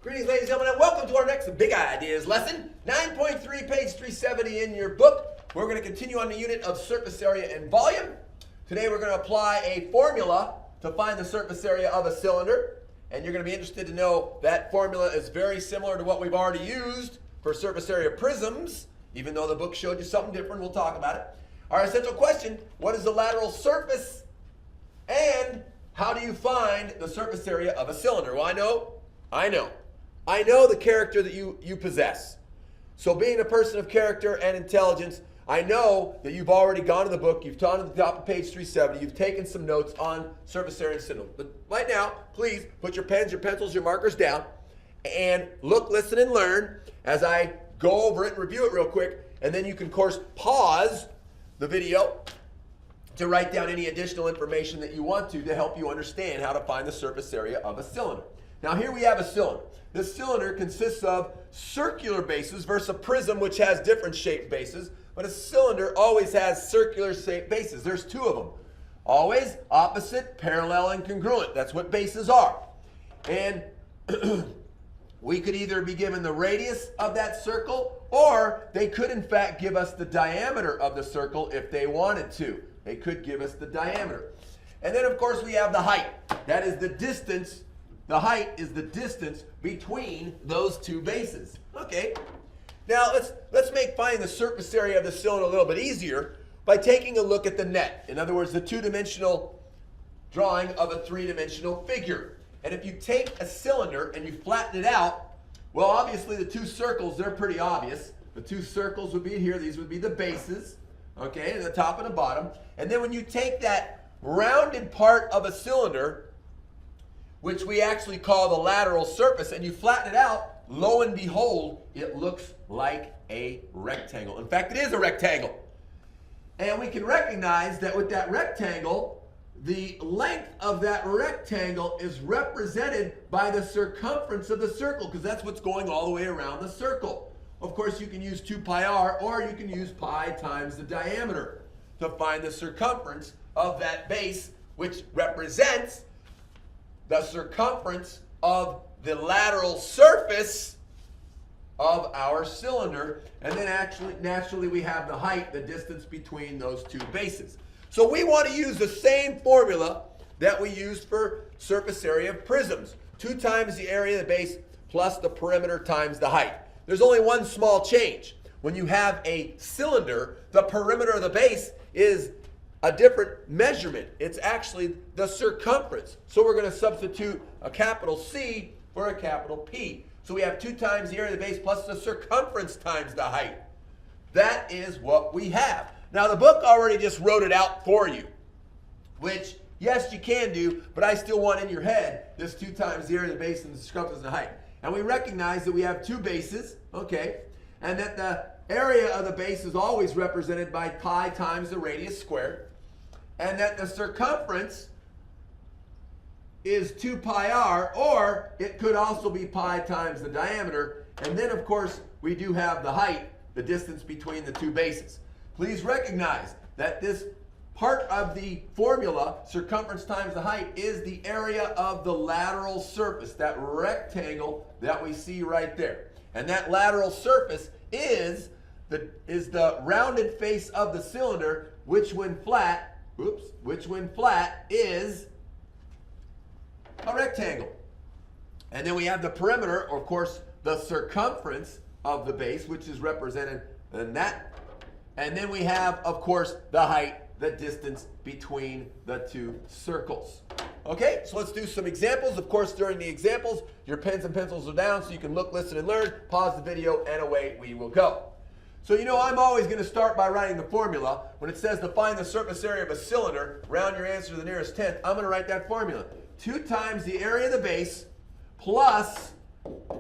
Greetings, ladies and gentlemen, and welcome to our next Big Ideas lesson. 9.3, page 370 in your book. We're going to continue on the unit of surface area and volume. Today we're going to apply a formula to find the surface area of a cylinder. And you're going to be interested to know that formula is very similar to what we've already used for surface area prisms. Even though the book showed you something different, we'll talk about it. Our essential question: what is the lateral surface? And how do you find the surface area of a cylinder? Well, I know the character that you possess. So being a person of character and intelligence, I know that you've already gone to the book, you've gone to the top of page 370, you've taken some notes on surface area and cylinder. But right now, please put your pens, your pencils, your markers down, and look, listen, and learn as I go over it and review it real quick. And then you can, of course, pause the video to write down any additional information that you want to help you understand how to find the surface area of a cylinder. Now here we have a cylinder. This cylinder consists of circular bases versus a prism, which has different shaped bases. But a cylinder always has circular shaped bases. There's two of them. Always opposite, parallel, and congruent. That's what bases are. And we could either be given the radius of that circle, or they could in fact give us the diameter of the circle if they wanted to. They could give us the diameter. And then of course we have the height. That is the distance. The height is the distance between those two bases. Okay. Now let's make finding the surface area of the cylinder a little bit easier by taking a look at the net. In other words, the two-dimensional drawing of a three-dimensional figure. And if you take a cylinder and you flatten it out, well, obviously the two circles, they're pretty obvious. The two circles would be here. These would be the bases, okay, the top and the bottom. And then when you take that rounded part of a cylinder, which we actually call the lateral surface, and you flatten it out, lo and behold, it looks like a rectangle. In fact, it is a rectangle. And we can recognize that with that rectangle, the length of that rectangle is represented by the circumference of the circle, because that's what's going all the way around the circle. Of course, you can use 2 pi r, or you can use pi times the diameter to find the circumference of that base, which represents the circumference of the lateral surface of our cylinder. And then actually, naturally, we have the height, the distance between those two bases. So we want to use the same formula that we used for surface area of prisms. 2 times the area of the base plus the perimeter times the height. There's only one small change. When you have a cylinder, the perimeter of the base is a different measurement. It's actually the circumference. So we're going to substitute a capital C for a capital P. So we have 2 times the area of the base plus the circumference times the height. That is what we have. Now the book already just wrote it out for you, which, yes, you can do, but I still want in your head this 2 times the area of the base and the circumference and the height. And we recognize that we have 2 bases, okay, and that the area of the base is always represented by pi times the radius squared, and that the circumference is 2 pi r, or it could also be pi times the diameter. And then, of course, we do have the height, the distance between the two bases. Please recognize that this part of the formula, circumference times the height, is the area of the lateral surface, that rectangle that we see right there. And that lateral surface is the rounded face of the cylinder, which when flat is a rectangle. And then we have the perimeter, or of course, the circumference of the base, which is represented in that. And then we have, of course, the height, the distance between the two circles. Okay, so let's do some examples. Of course, during the examples, your pens and pencils are down so you can look, listen, and learn. Pause the video, and away we will go. So you know I'm always going to start by writing the formula. When it says to find the surface area of a cylinder, round your answer to the nearest tenth, I'm going to write that formula. 2 times the area of the base plus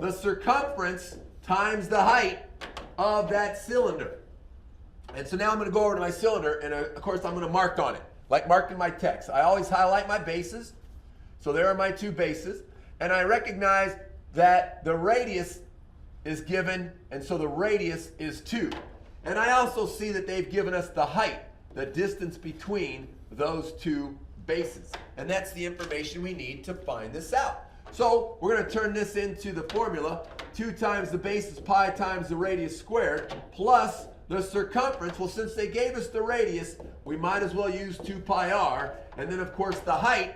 the circumference times the height of that cylinder. And so now I'm going to go over to my cylinder, and of course I'm going to mark on it, like marking my text. I always highlight my bases. So there are my 2 bases. And I recognize that the radius is given, and so the radius is 2. And I also see that they've given us the height, the distance between those two bases. And that's the information we need to find this out. So we're going to turn this into the formula. 2 times the base is pi times the radius squared plus the circumference. Well, since they gave us the radius, we might as well use 2 pi r. And then, of course, the height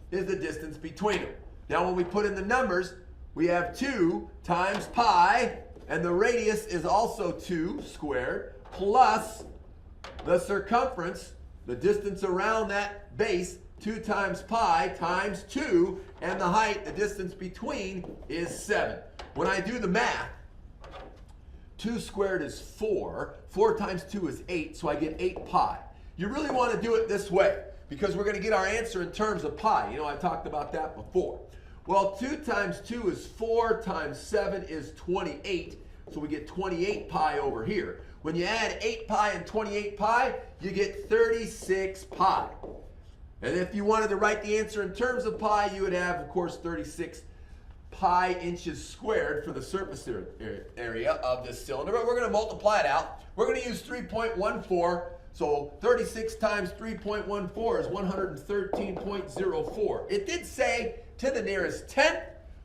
is the distance between them. Now, when we put in the numbers, we have 2 times pi, and the radius is also 2 squared, plus the circumference, the distance around that base, 2 times pi times 2, and the height, the distance between, is 7. When I do the math, 2 squared is 4. 4 times 2 is 8, so I get 8 pi. You really want to do it this way because we're going to get our answer in terms of pi. You know, I talked about that before. Well, 2 times 2 is 4 times 7 is 28, so we get 28 pi over here. When you add 8 pi and 28 pi, you get 36 pi. And if you wanted to write the answer in terms of pi, you would have, of course, 36 pi inches squared for the surface area of this cylinder. But we're going to multiply it out. We're going to use 3.14. So 36 times 3.14 is 113.04. It did say to the nearest tenth,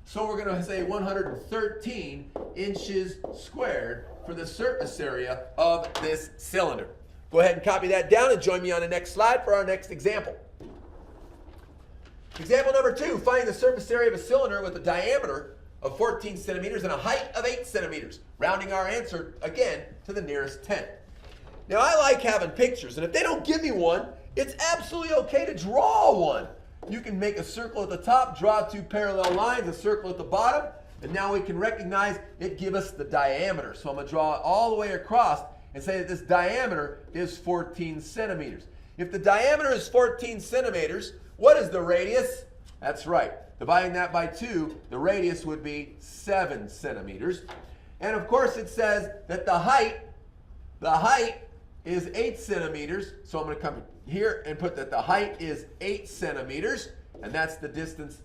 so we're going to say 113 inches squared for the surface area of this cylinder. Go ahead and copy that down and join me on the next slide for our next example. Example number 2, find the surface area of a cylinder with a diameter of 14 centimeters and a height of 8 centimeters, rounding our answer, again, to the nearest tenth. Now, I like having pictures, and if they don't give me one, it's absolutely okay to draw one. You can make a circle at the top, draw 2 parallel lines, a circle at the bottom, and now we can recognize it gives us the diameter. So I'm going to draw it all the way across and say that this diameter is 14 centimeters. If the diameter is 14 centimeters, what is the radius? That's right. Dividing that by 2, the radius would be 7 centimeters. And of course it says that the height is 8 centimeters. So I'm going to come here and put that the height is 8 centimeters. And that's the distance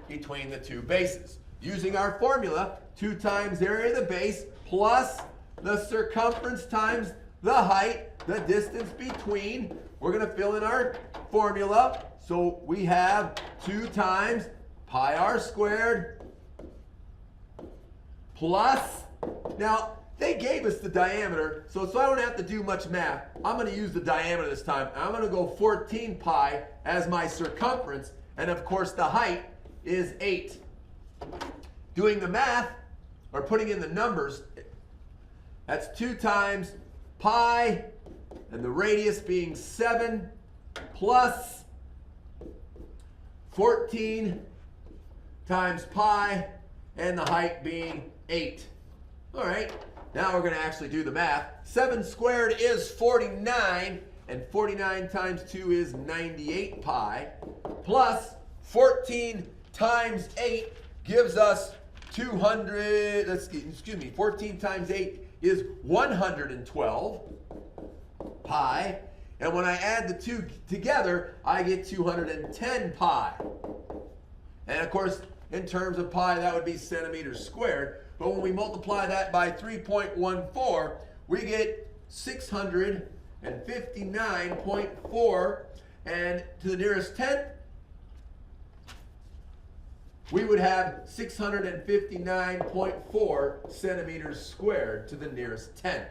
between the 2 bases. Using our formula, 2 times area of the base plus the circumference times the height, the distance between. We're going to fill in our formula. So we have 2 times pi r squared plus, now they gave us the diameter, so I don't have to do much math. I'm going to use the diameter this time. I'm going to go 14 pi as my circumference, and of course the height is 8. Doing the math, or putting in the numbers, that's 2 times pi, and the radius being 7, plus 14 times pi, and the height being 8. All right, now we're going to actually do the math. 7 squared is 49, and 49 times 2 is 98 pi, plus 14 times 8 gives us 200, excuse me, 14 times 8 is 112 pi. And when I add the 2 together, I get 210 pi. And of course, in terms of pi, that would be centimeters squared. But when we multiply that by 3.14, we get 659.4. And to the nearest tenth, we would have 659.4 centimeters squared to the nearest tenth.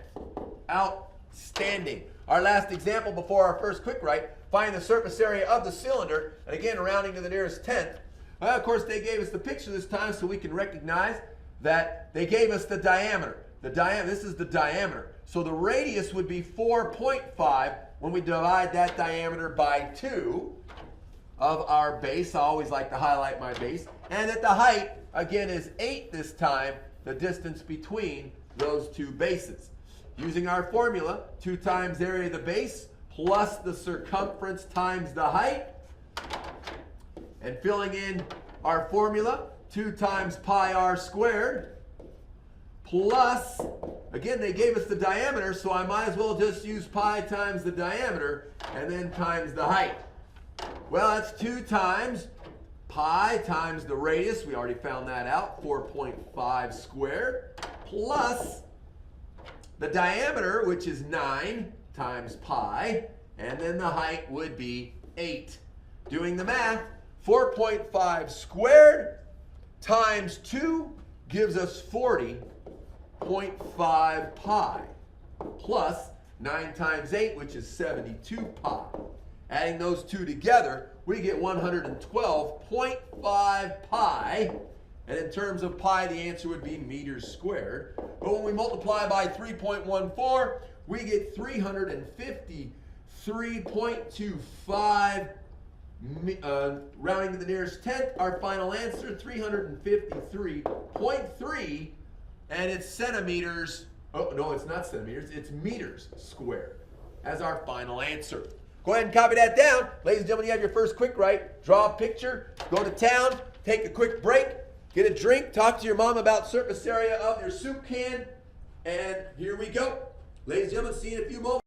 Outstanding. Our last example before our first quick write, find the surface area of the cylinder, and again rounding to the nearest tenth. Well, of course they gave us the picture this time so we can recognize that they gave us the diameter. This is the diameter. So the radius would be 4.5 when we divide that diameter by 2 of our base. I always like to highlight my base. And that the height, again, is 8 this time, the distance between those 2 bases. Using our formula, 2 times area of the base plus the circumference times the height. And filling in our formula, 2 times pi r squared plus, again, they gave us the diameter, so I might as well just use pi times the diameter and then times the height. Well, that's 2 times pi times the radius, we already found that out, 4.5 squared, plus the diameter, which is 9 times pi, and then the height would be 8. Doing the math, 4.5 squared times 2 gives us 40.5 pi, plus 9 times 8, which is 72 pi. Adding those two together, we get 112.5 pi. And in terms of pi, the answer would be meters squared. But when we multiply by 3.14, we get 353.25, rounding to the nearest tenth. Our final answer, 353.3, and it's centimeters. Oh, no, it's not centimeters. It's meters squared as our final answer. Go ahead and copy that down. Ladies and gentlemen, you have your first quick write. Draw a picture, go to town, take a quick break, get a drink, talk to your mom about surface area of your soup can, and here we go. Ladies and gentlemen, see you in a few moments.